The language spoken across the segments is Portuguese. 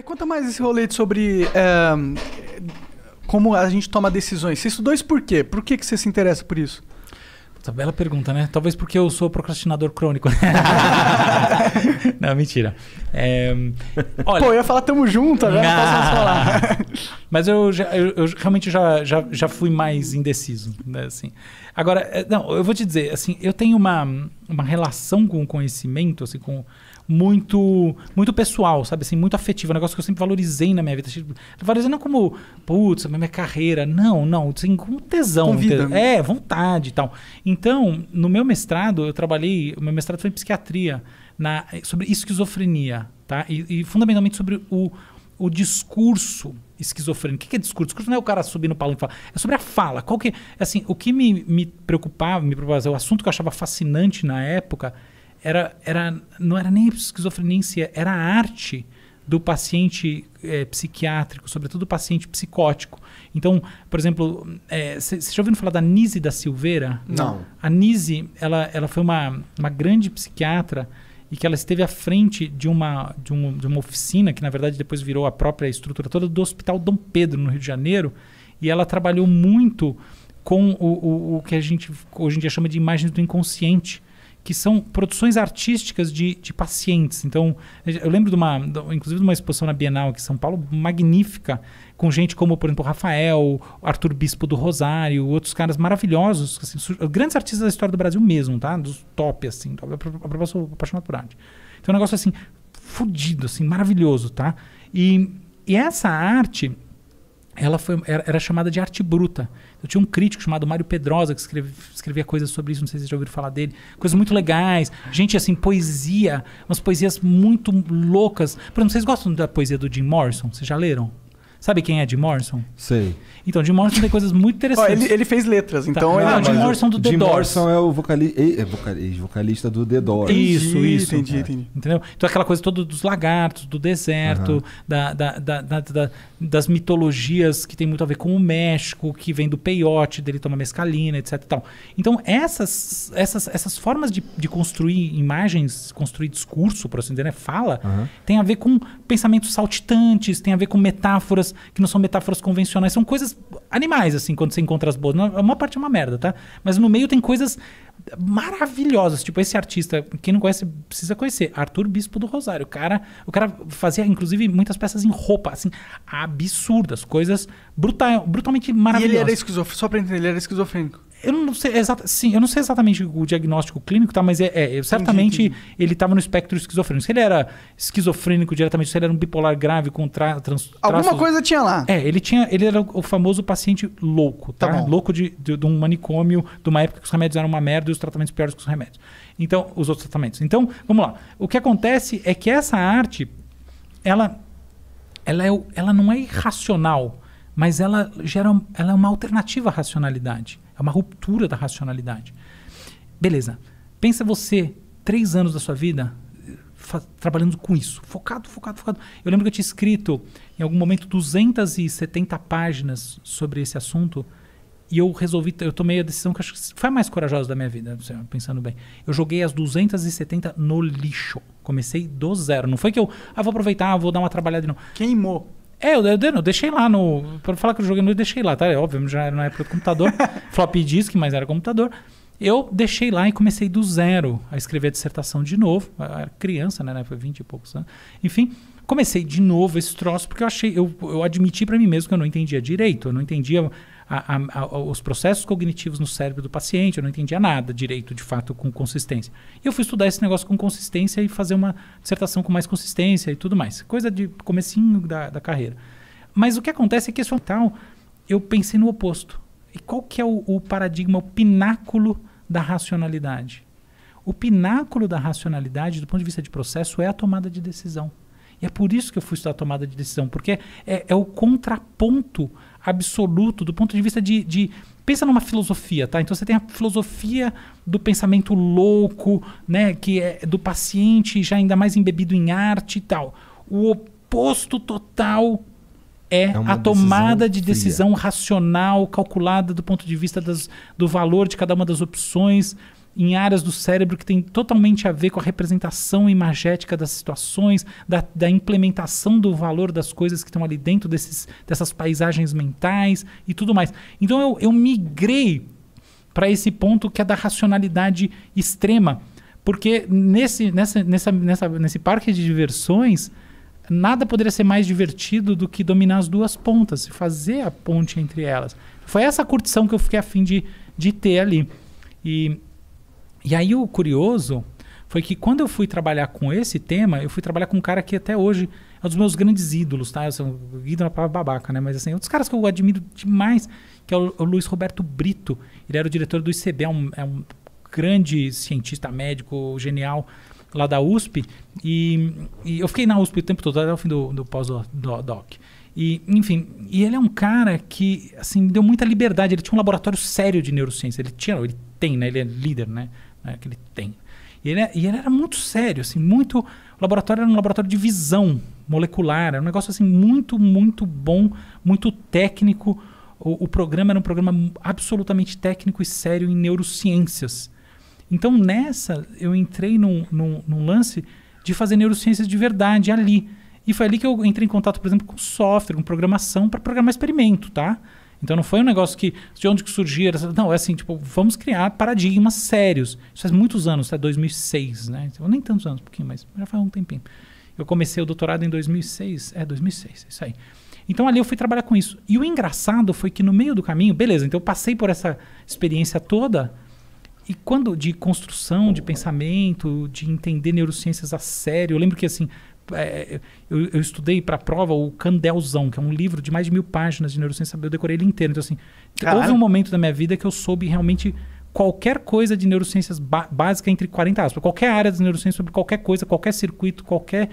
Conta mais esse rolê sobre como a gente toma decisões. Você estudou isso por quê? Por que você se interessa por isso? Puta, bela pergunta, né? Talvez porque eu sou procrastinador crônico. Não, mentira. Olha, eu ia falar tamo junto, agora não posso falar. Mas eu realmente já fui mais indeciso, né? Assim. Agora, não, eu vou te dizer, assim, eu tenho uma relação com o conhecimento, assim, muito pessoal, sabe? Assim, muito afetivo. Um negócio que eu sempre valorizei na minha vida. Valorizei não como, putz, minha carreira. Não. Assim, como tesão. Com vida. Vontade e tal. Então, no meu mestrado, o meu mestrado foi em psiquiatria, sobre esquizofrenia, tá? E fundamentalmente sobre o discurso esquizofrênico. O que é discurso? Discurso não é o cara subir no palco e falar. É sobre a fala. Assim, o que me preocupava, o assunto que eu achava fascinante na época não era nem a esquizofrenia em si, era a arte do paciente psiquiátrico, sobretudo do paciente psicótico. Então, por exemplo, você já ouviu falar da Nise da Silveira? Não. A Nise, ela foi uma grande psiquiatra e que ela esteve à frente de uma oficina, que na verdade depois virou a própria estrutura toda do Hospital Dom Pedro, no Rio de Janeiro, e ela trabalhou muito com o que a gente hoje em dia chama de imagens do inconsciente, que são produções artísticas de pacientes. Então, eu lembro inclusive de uma exposição na Bienal aqui em São Paulo, magnífica, com gente como, por exemplo, o Rafael, o Arthur Bispo do Rosário, outros caras maravilhosos, assim, grandes artistas da história do Brasil mesmo, tá? Dos top, assim. Eu sou apaixonado por arte. Então, é um negócio, assim, fudido, assim, maravilhoso, tá? E essa arte, ela era chamada de arte bruta. Eu tinha um crítico chamado Mário Pedrosa que escrevia coisas sobre isso, não sei se vocês já ouviram falar dele. Coisas muito legais. Gente, assim, poesia, umas poesias muito loucas. Por exemplo, vocês gostam da poesia do Jim Morrison? Vocês já leram? Sabe quem é Jim Morrison? Sei. Então, Jim Morrison tem coisas muito interessantes. Ele fez letras, então... Tá. Jim Morrison do The Doors. Jim Morrison é o vocalista do The Doors. Isso. Entendi. Entendeu? Então, aquela coisa toda dos lagartos, do deserto, das mitologias que tem muito a ver com o México, que vem do peiote, dele toma mescalina, etc. E tal. Então, essas formas de construir imagens, construir discurso, por assim dizer, né? Fala, tem a ver com pensamentos saltitantes, tem a ver com metáforas que não são metáforas convencionais, são coisas animais, assim, quando você encontra as boas. Uma parte é uma merda, tá? Mas no meio tem coisas maravilhosas. Tipo, esse artista, quem não conhece, precisa conhecer. Arthur Bispo do Rosário. O cara fazia, inclusive, muitas peças em roupa, assim, absurdas, coisas brutalmente maravilhosas. E ele era esquizofrênico, só pra entender, ele era esquizofrênico. Eu não sei exatamente o diagnóstico clínico, tá? Mas certamente entendi. Ele estava no espectro esquizofrênico. Se ele era esquizofrênico diretamente, se ele era um bipolar grave com alguma coisa tinha lá. Ele era o famoso paciente louco, tá? Louco de um manicômio, de uma época que os remédios eram uma merda e os tratamentos piores que os remédios. Então, os outros tratamentos. Então, vamos lá. O que acontece é que essa arte, ela não é irracional, mas ela é uma alternativa à racionalidade. É uma ruptura da racionalidade. Beleza. Pensa você, 3 anos da sua vida, trabalhando com isso. Focado. Eu lembro que eu tinha escrito, em algum momento, 270 páginas sobre esse assunto. E eu tomei a decisão que acho que foi a mais corajosa da minha vida, pensando bem. Eu joguei as 270 no lixo. Comecei do zero. Não foi que eu, vou aproveitar, vou dar uma trabalhada. Não. Queimou. Eu deixei lá para falar que eu joguei, eu deixei lá, tá? É óbvio, já era na época do computador. Floppy disk, mas era computador. Eu deixei lá e comecei do zero a escrever a dissertação de novo. Eu era criança, né? Foi 20 e poucos anos. Enfim, comecei de novo esse troço porque eu admiti para mim mesmo que eu não entendia direito. Eu não entendia os processos cognitivos no cérebro do paciente, eu não entendia nada direito, de fato, com consistência. E eu fui estudar esse negócio com consistência e fazer uma dissertação com mais consistência e tudo mais. Coisa de comecinho da carreira. Mas o que acontece é que esse tal, eu pensei no oposto. E qual que é o paradigma, o pináculo da racionalidade? O pináculo da racionalidade, do ponto de vista de processo, é a tomada de decisão. E é por isso que eu fui estudar a tomada de decisão, porque é o contraponto absoluto do ponto de vista de... Pensa numa filosofia, tá? Então você tem a filosofia do pensamento louco, né? Que é do paciente já ainda mais embebido em arte e tal. O oposto total é a tomada de decisão racional, calculada do ponto de vista do valor de cada uma das opções, em áreas do cérebro que tem totalmente a ver com a representação imagética das situações, da implementação do valor das coisas que estão ali dentro dessas paisagens mentais e tudo mais. Então eu migrei para esse ponto que é da racionalidade extrema, porque nesse parque de diversões, nada poderia ser mais divertido do que dominar as duas pontas e fazer a ponte entre elas. Foi essa curtição que eu fiquei a fim de ter ali. E aí o curioso foi que quando eu fui trabalhar com esse tema, eu fui trabalhar com um cara que até hoje é um dos meus grandes ídolos, tá? O ídolo é uma palavra babaca, né? Mas assim, um dos caras que eu admiro demais, que é o Luiz Roberto Brito. Ele era o diretor do ICB, é um grande cientista médico, genial, lá da USP. E eu fiquei na USP o tempo todo, até o fim do pós-doc. E, enfim, ele é um cara que assim, me deu muita liberdade. Ele tinha um laboratório sério de neurociência. Ele tem, né? Ele é líder, né? Que ele tem. E ele era muito sério, assim, muito... O laboratório era um laboratório de visão molecular, era um negócio assim muito, muito bom, muito técnico. O programa era um programa absolutamente técnico e sério em neurociências. Então, nessa, eu entrei num lance de fazer neurociências de verdade ali. E foi ali que eu entrei em contato, por exemplo, com software, com programação, para programar experimento, tá? Então não foi um negócio de onde que surgia. Não, é assim, tipo, vamos criar paradigmas sérios. Isso faz muitos anos, tá? 2006, né? Então, nem tantos anos, um pouquinho, mas já faz um tempinho. Eu comecei o doutorado em 2006. 2006, isso aí. Então ali eu fui trabalhar com isso. E o engraçado foi que no meio do caminho, beleza, então eu passei por essa experiência toda, e quando de construção, de pensamento, de entender neurociências a sério, eu lembro que assim, eu estudei para a prova o Candelzão, que é um livro de mais de 1000 páginas de neurociência, eu decorei ele inteiro. Então assim, houve um momento da minha vida que eu soube realmente qualquer coisa de neurociências básica entre 40 aspas, qualquer área de neurociência sobre qualquer coisa, qualquer circuito, qualquer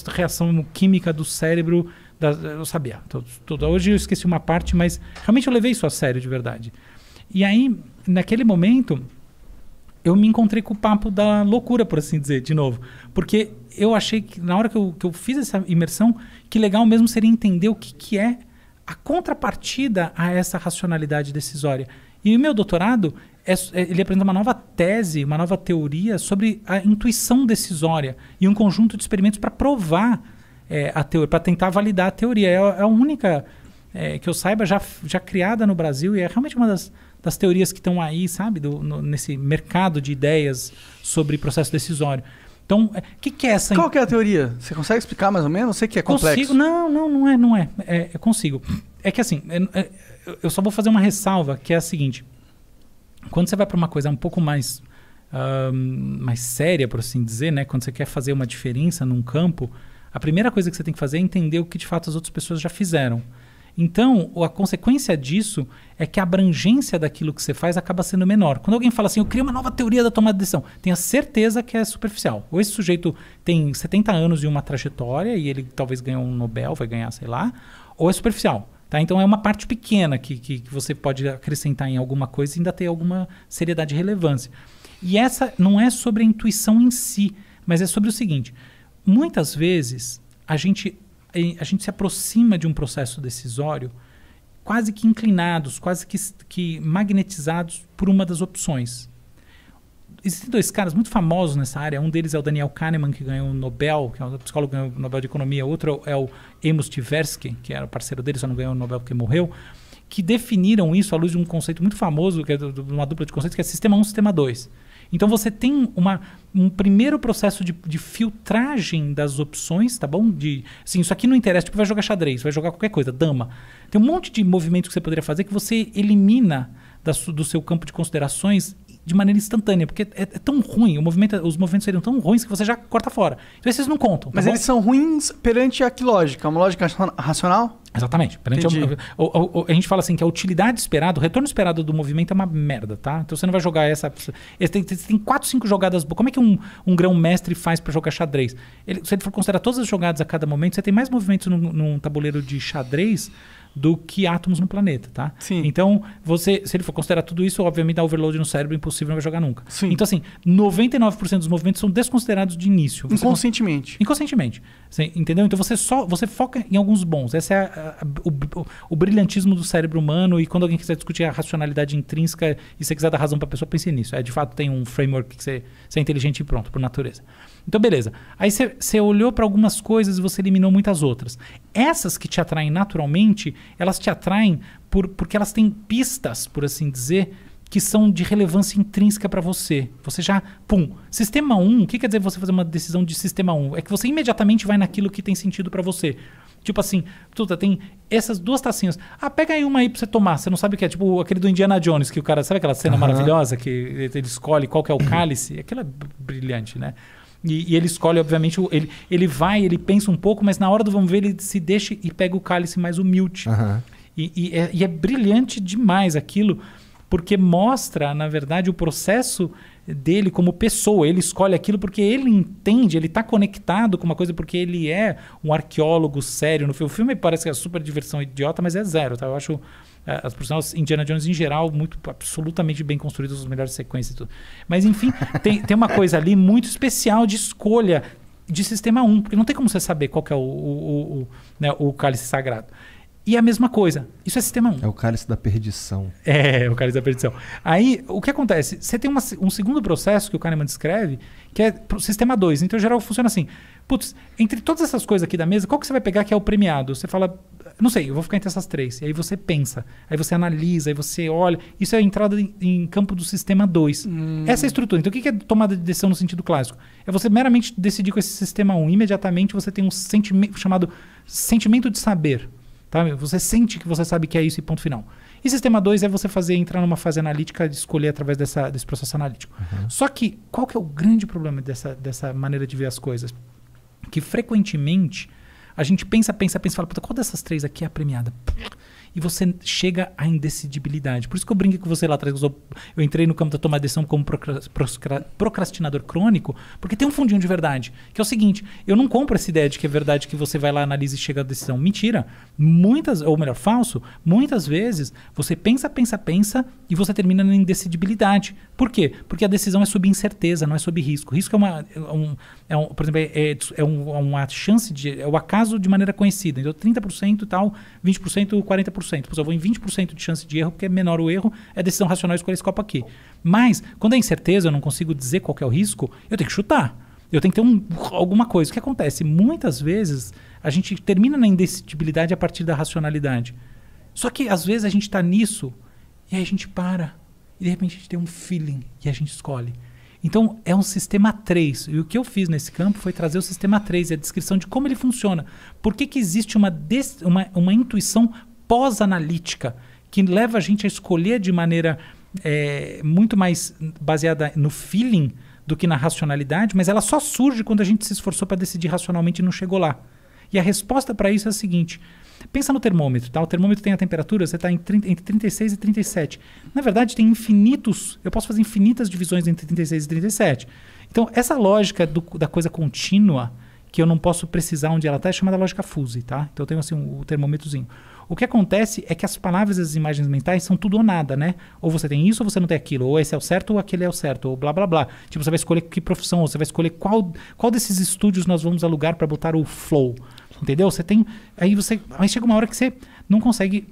reação química do cérebro, eu sabia tudo. Hoje eu esqueci uma parte, mas realmente eu levei isso a sério de verdade. E aí, naquele momento, eu me encontrei com o papo da loucura, por assim dizer, de novo. Porque eu achei que, na hora que eu fiz essa imersão, que legal mesmo seria entender o que é a contrapartida a essa racionalidade decisória. E o meu doutorado, ele apresenta uma nova tese, uma nova teoria sobre a intuição decisória e um conjunto de experimentos para provar a teoria, para tentar validar a teoria. É a única, que eu saiba, já criada no Brasil, e é realmente uma das teorias que estão aí, sabe, nesse mercado de ideias sobre processo decisório. Então, o que é essa... Qual que é a teoria? Você consegue explicar mais ou menos? Eu sei que é complexo. Consigo. Não é. Eu consigo. É que assim, eu só vou fazer uma ressalva, que é a seguinte. Quando você vai para uma coisa um pouco mais séria, por assim dizer, né? Quando você quer fazer uma diferença num campo, a primeira coisa que você tem que fazer é entender o que de fato as outras pessoas já fizeram. Então, a consequência disso é que a abrangência daquilo que você faz acaba sendo menor. Quando alguém fala assim, eu criei uma nova teoria da tomada de decisão, tenha certeza que é superficial. Ou esse sujeito tem 70 anos e uma trajetória e ele talvez ganhou um Nobel, vai ganhar, sei lá, ou é superficial. Tá? Então, é uma parte pequena que você pode acrescentar em alguma coisa e ainda ter alguma seriedade e relevância. E essa não é sobre a intuição em si, mas é sobre o seguinte. Muitas vezes, a gente se aproxima de um processo decisório quase que inclinados, quase que magnetizados por uma das opções. Existem 2 caras muito famosos nessa área. Um deles é o Daniel Kahneman, que ganhou o Nobel, que é um psicólogo que ganhou o Nobel de Economia. Outro é o Amos Tversky, que era parceiro dele, só não ganhou o Nobel porque morreu, que definiram isso à luz de um conceito muito famoso, que é uma dupla de conceitos, que é sistema 1 e sistema 2. Então você tem um primeiro processo de filtragem das opções, tá bom? Assim, isso aqui não interessa, tipo, vai jogar xadrez, vai jogar qualquer coisa, dama. Tem um monte de movimentos que você poderia fazer que você elimina do seu campo de considerações de maneira instantânea, porque é tão ruim, os movimentos seriam tão ruins que você já corta fora. Então esses não contam. Tá Mas bom? Eles são ruins perante a que lógica? Uma lógica racional? Exatamente. A gente fala assim que a utilidade esperada, o retorno esperado do movimento é uma merda, tá? Então você não vai jogar essa... Tem 4, 5 jogadas... Como é que um grão-mestre faz para jogar xadrez? Se ele for considerar todas as jogadas a cada momento, você tem mais movimentos num tabuleiro de xadrez do que átomos no planeta, tá? Sim. Então, se ele for considerar tudo isso, obviamente dá overload no cérebro, impossível, não vai jogar nunca. Sim. Então, assim, 99% dos movimentos são desconsiderados de início. Inconscientemente. Inconscientemente. Você entendeu? Então, você foca em alguns bons. Essa o brilhantismo do cérebro humano, e quando alguém quiser discutir a racionalidade intrínseca e você quiser dar razão para a pessoa, pense nisso. De fato, tem um framework que você é inteligente e pronto, por natureza. Então, beleza. Aí você olhou para algumas coisas e você eliminou muitas outras. Essas que te atraem naturalmente, elas te atraem porque elas têm pistas, por assim dizer, que são de relevância intrínseca para você. Você já, Sistema 1, o que quer dizer você fazer uma decisão de sistema 1? É que você imediatamente vai naquilo que tem sentido para você. Tipo assim, tem essas 2 tacinhas. Pega aí uma aí pra você tomar. Você não sabe o que é. Tipo aquele do Indiana Jones, que o cara... Sabe aquela cena maravilhosa que ele escolhe qual que é o cálice? Aquilo é brilhante, né? E ele escolhe, obviamente, ele vai, ele pensa um pouco, mas na hora do vamos ver, ele se deixa e pega o cálice mais humilde. E é brilhante demais aquilo, porque mostra, na verdade, o processo dele como pessoa. Ele escolhe aquilo porque ele entende, ele está conectado com uma coisa, porque ele é um arqueólogo sério. No filme, o filme parece que é super diversão idiota, mas é zero, tá? Eu acho as personagens Indiana Jones em geral absolutamente bem construídas, as melhores sequências e tudo. Mas enfim, tem uma coisa ali muito especial de escolha de sistema 1, porque não tem como você saber qual que é o cálice sagrado. E a mesma coisa, isso é sistema 1. É o cálice da perdição. É o cálice da perdição. Aí, o que acontece? Você tem um segundo processo que o Kahneman descreve, que é o sistema 2. Então, em geral, funciona assim. Entre todas essas coisas aqui da mesa, qual que você vai pegar que é o premiado? Você fala, não sei, eu vou ficar entre essas 3. E aí você pensa, aí você analisa, aí você olha. Isso é a entrada em campo do sistema 2. Essa é a estrutura. Então, o que é tomada de decisão no sentido clássico? É você meramente decidir com esse sistema 1. Imediatamente, você tem um sentimento chamado sentimento de saber. Tá? Você sente que você sabe que é isso e ponto final. E sistema 2 é você entrar numa fase analítica de escolher através desse processo analítico. Só que, qual que é o grande problema dessa maneira de ver as coisas? Que frequentemente a gente pensa e fala, qual dessas 3 aqui é a premiada? E você chega à indecidibilidade. Por isso que eu brinquei com você lá atrás. Eu entrei no campo da tomada de decisão como procrastinador crônico, porque tem um fundinho de verdade. Que é o seguinte, eu não compro essa ideia de que é verdade que você vai lá, analisa e chega à decisão. Mentira. Falso. Muitas vezes você pensa e você termina na indecidibilidade. Por quê? Porque a decisão é sob incerteza, não é sob risco. Risco por exemplo, uma chance é o acaso de maneira conhecida. Então 30% e tal, 20%, 40%. Eu vou em 20% de chance de erro, porque é menor o erro, é decisão racional escolher esse copo aqui. Mas, quando é incerteza, eu não consigo dizer qual que é o risco, eu tenho que chutar. Eu tenho que ter alguma coisa. O que acontece? Muitas vezes, a gente termina na indecidibilidade a partir da racionalidade. Só que, às vezes, a gente está nisso, e aí a gente para, e de repente a gente tem um feeling, e a gente escolhe. Então, é um sistema 3. E o que eu fiz nesse campo foi trazer o sistema 3 e a descrição de como ele funciona. Por que existe uma intuição pós-analítica que leva a gente a escolher de maneira muito mais baseada no feeling do que na racionalidade, mas ela só surge quando a gente se esforçou para decidir racionalmente e não chegou lá. E a resposta para isso é a seguinte: pensa no termômetro, tá? O termômetro tem a temperatura, você está entre 36 e 37. Na verdade, tem eu posso fazer infinitas divisões entre 36 e 37. Então, essa lógica da coisa contínua, que eu não posso precisar onde ela está, é chamada lógica Fuse, tá? Então, eu tenho assim o termômetrozinho. O que acontece é que as palavras e as imagens mentais são tudo ou nada, né? Ou você tem isso ou você não tem aquilo. Ou esse é o certo ou aquele é o certo. Ou blá, blá, blá. Tipo, você vai escolher que profissão. Ou você vai escolher qual desses estúdios nós vamos alugar para botar o flow. Entendeu? Você tem... Aí chega uma hora que você não consegue,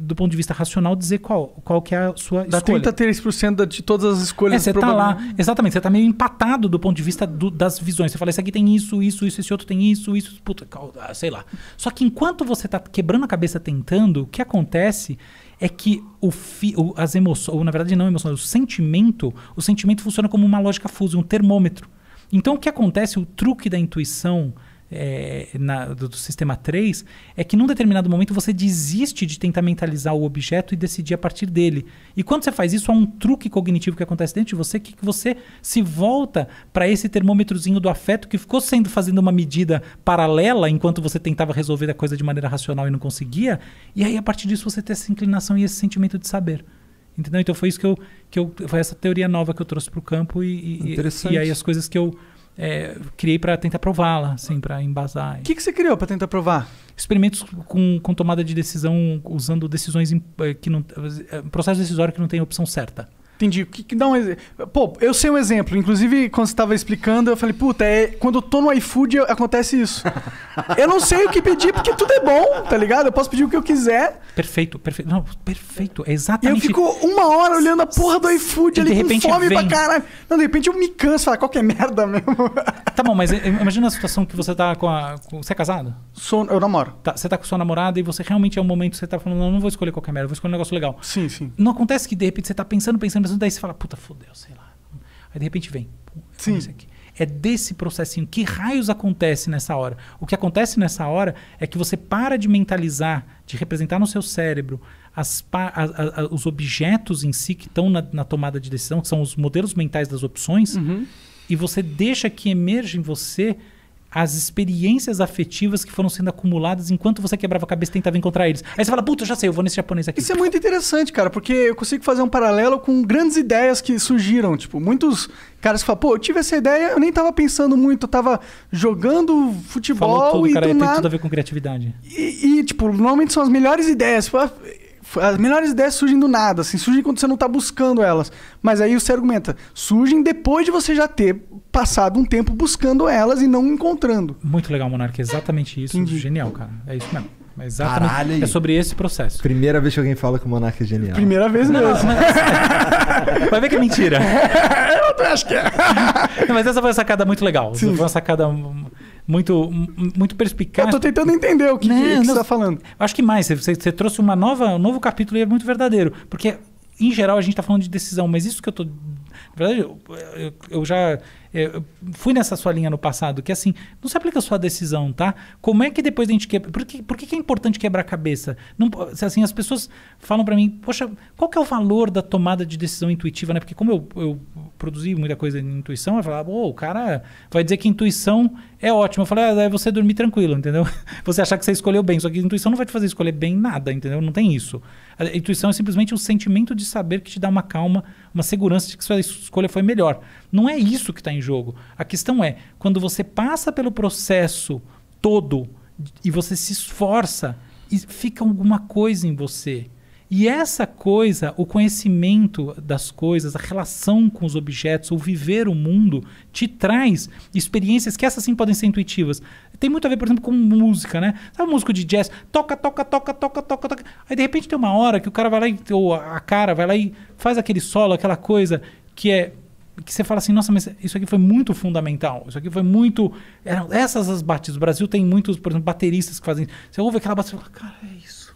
do ponto de vista racional, dizer qual que é a sua escolha. Dá 33% de todas as escolhas. Você tá lá... Exatamente. Você tá meio empatado do ponto de vista das visões. Você fala, esse aqui tem isso, esse outro tem isso. Puta, sei lá. Só que enquanto você tá quebrando a cabeça tentando, o que acontece é que as emoções... Ou, na verdade, não emoções. O sentimento funciona como uma lógica Fuse, um termômetro. Então, o que acontece, o truque da intuição... do sistema 3 é que num determinado momento você desiste de tentar mentalizar o objeto e decidir a partir dele. E quando você faz isso, há um truque cognitivo que acontece dentro de você, que você se volta para esse termômetrozinho do afeto que ficou fazendo uma medida paralela enquanto você tentava resolver a coisa de maneira racional e não conseguia, e aí a partir disso você tem essa inclinação e esse sentimento de saber. Entendeu? Então foi isso foi essa teoria nova que eu trouxe para o campo e aí as coisas que eu criei para tentar prová-la, assim, para embasar. O que você criou para tentar provar? Experimentos com tomada de decisão usando decisões processo decisório que não tem opção certa. Entendi. Dá um exemplo. Pô, eu sei um exemplo. Inclusive, quando você estava explicando, eu falei, puta, quando eu tô no iFood, acontece isso. Eu não sei o que pedir, porque tudo é bom, tá ligado? Eu posso pedir o que eu quiser. Perfeito. Não, perfeito. É exatamente. E eu fico uma hora olhando a porra do iFood ali com fome pra caralho. Não, de repente eu me canso, falo, qualquer merda mesmo. Tá bom, mas imagina a situação que você tá você é casado? Eu namoro. Tá, você tá com sua namorada e você realmente é um momento que você tá falando, não vou escolher qualquer merda, vou escolher um negócio legal. Sim, sim. Não acontece que de repente você tá pensando, daí você fala, puta, fodeu, sei lá. Aí de repente vem. Sim. Isso aqui. É desse processinho. Que raios acontece nessa hora? O que acontece nessa hora é que você para de mentalizar, de representar no seu cérebro os objetos em si que estão na tomada de decisão, que são os modelos mentais das opções, e você deixa que emerja em você as experiências afetivas que foram sendo acumuladas enquanto você quebrava a cabeça e tentava encontrar eles. Aí você fala, puta, já sei, eu vou nesse japonês aqui. Isso é muito interessante, cara, porque eu consigo fazer um paralelo com grandes ideias que surgiram. Tipo, muitos caras que falam, pô, eu tive essa ideia, eu nem tava pensando muito, eu tava jogando futebol. Falou tudo, e cara, do tem nada... tudo a ver com criatividade. Tipo, normalmente são as melhores ideias. As melhores ideias surgem do nada, assim, surgem quando você não tá buscando elas. Mas aí você argumenta, surgem depois de você já ter passado um tempo buscando elas e não encontrando. Muito legal, Monark, exatamente isso. Entendi. Genial, cara. É isso mesmo. É exatamente. Caralho. É sobre esse processo. Primeira vez que alguém fala que o Monark é genial. Primeira vez mesmo. Vai ver que é mentira. Eu acho que é. Não, mas essa foi uma sacada muito legal. Sim. Foi uma sacada muito perspicaz. Eu tô tentando entender o que você tá falando. Acho que mais. Você trouxe um novo capítulo e é muito verdadeiro. Porque, em geral, a gente tá falando de decisão, mas isso que eu tô... Na verdade, eu já fui nessa sua linha no passado, que assim, não se aplica só a decisão, tá? Como é que depois a gente quebra... Por que é importante quebrar a cabeça? Não, assim, as pessoas falam pra mim, poxa, qual que é o valor da tomada de decisão intuitiva, né? Porque como eu produzi muita coisa em intuição, eu falava, o cara vai dizer que intuição é ótimo. Eu falei, é você dormir tranquilo, entendeu? Você achar que você escolheu bem, só que a intuição não vai te fazer escolher bem nada, entendeu? Não tem isso. A intuição é simplesmente um sentimento de saber que te dá uma calma, uma segurança de que sua escolha foi melhor. Não é isso que está em jogo. A questão é, quando você passa pelo processo todo e você se esforça e fica alguma coisa em você. E essa coisa, o conhecimento das coisas, a relação com os objetos, o viver o mundo, te traz experiências que essas sim podem ser intuitivas. Tem muito a ver, por exemplo, com música, né? Sabe, músico de jazz, toca. Aí de repente tem uma hora que o cara vai lá, ou a cara vai lá e faz aquele solo, aquela coisa que você fala assim, nossa, mas isso aqui foi muito fundamental. Isso aqui foi muito... Essas as batidas. O Brasil tem muitos, por exemplo, bateristas que fazem... Você ouve aquela batida e fala, cara, é isso.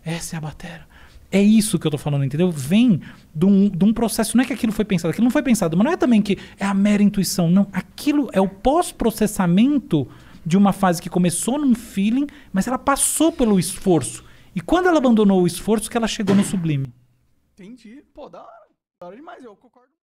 Essa é a bateria. É isso que eu tô falando, entendeu? Vem de um processo, não é que aquilo foi pensado, aquilo não foi pensado, mas não é também que é a mera intuição, não. Aquilo é o pós-processamento de uma fase que começou num feeling, mas ela passou pelo esforço. E quando ela abandonou o esforço, que ela chegou no sublime. Entendi. Pô, da hora demais, eu concordo.